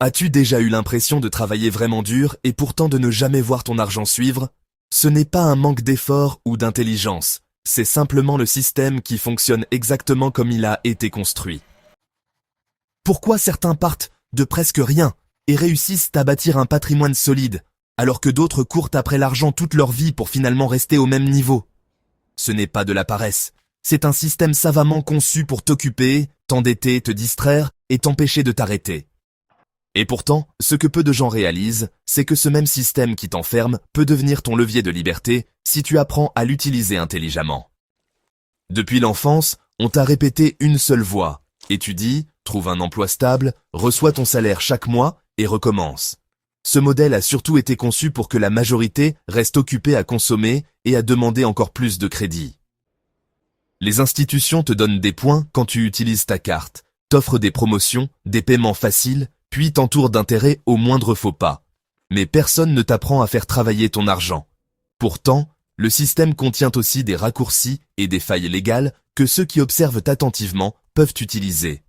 As-tu déjà eu l'impression de travailler vraiment dur et pourtant de ne jamais voir ton argent suivre? Ce n'est pas un manque d'effort ou d'intelligence, c'est simplement le système qui fonctionne exactement comme il a été construit. Pourquoi certains partent de presque rien et réussissent à bâtir un patrimoine solide, alors que d'autres courent après l'argent toute leur vie pour finalement rester au même niveau? Ce n'est pas de la paresse, c'est un système savamment conçu pour t'occuper, t'endetter, te distraire et t'empêcher de t'arrêter. Et pourtant, ce que peu de gens réalisent, c'est que ce même système qui t'enferme peut devenir ton levier de liberté si tu apprends à l'utiliser intelligemment. Depuis l'enfance, on t'a répété une seule voix. Étudie, trouve un emploi stable, reçois ton salaire chaque mois et recommence. Ce modèle a surtout été conçu pour que la majorité reste occupée à consommer et à demander encore plus de crédit. Les institutions te donnent des points quand tu utilises ta carte, t'offrent des promotions, des paiements faciles, puis t'entourent d'intérêts au moindre faux pas. Mais personne ne t'apprend à faire travailler ton argent. Pourtant, le système contient aussi des raccourcis et des failles légales que ceux qui observent attentivement peuvent utiliser.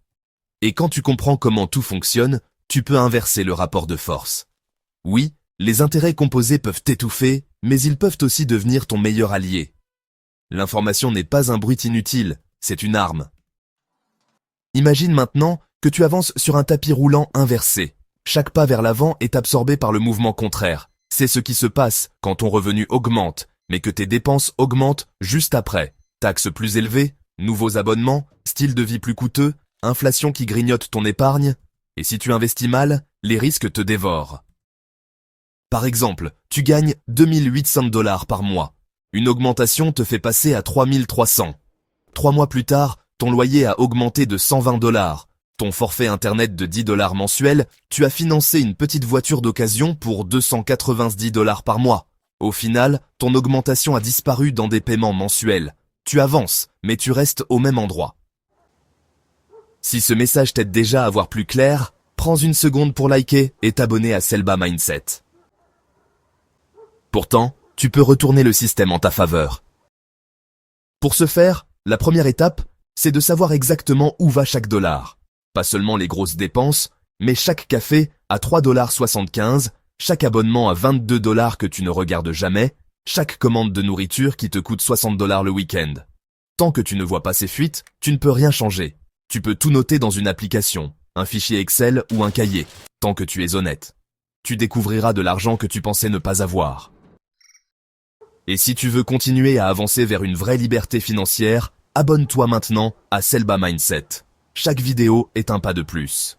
Et quand tu comprends comment tout fonctionne, tu peux inverser le rapport de force. Oui, les intérêts composés peuvent t'étouffer, mais ils peuvent aussi devenir ton meilleur allié. L'information n'est pas un bruit inutile, c'est une arme. Imagine maintenant que tu avances sur un tapis roulant inversé. Chaque pas vers l'avant est absorbé par le mouvement contraire. C'est ce qui se passe quand ton revenu augmente, mais que tes dépenses augmentent juste après. Taxes plus élevées, nouveaux abonnements, style de vie plus coûteux, inflation qui grignote ton épargne. Et si tu investis mal, les risques te dévorent. Par exemple, tu gagnes 2800 $ par mois. Une augmentation te fait passer à 3300. 3 mois plus tard, ton loyer a augmenté de 120 $. Ton forfait internet de 10 $ mensuel, tu as financé une petite voiture d'occasion pour 290 $ par mois. Au final, ton augmentation a disparu dans des paiements mensuels. Tu avances, mais tu restes au même endroit. Si ce message t'aide déjà à voir plus clair, prends une seconde pour liker et t'abonner à Selba Mindset. Pourtant, tu peux retourner le système en ta faveur. Pour ce faire, la première étape, c'est de savoir exactement où va chaque dollar. Pas seulement les grosses dépenses, mais chaque café à 3,75 $, chaque abonnement à 22 $ que tu ne regardes jamais, chaque commande de nourriture qui te coûte 60 $ le week-end. Tant que tu ne vois pas ces fuites, tu ne peux rien changer. Tu peux tout noter dans une application, un fichier Excel ou un cahier, tant que tu es honnête. Tu découvriras de l'argent que tu pensais ne pas avoir. Et si tu veux continuer à avancer vers une vraie liberté financière, abonne-toi maintenant à Selba Mindset. Chaque vidéo est un pas de plus.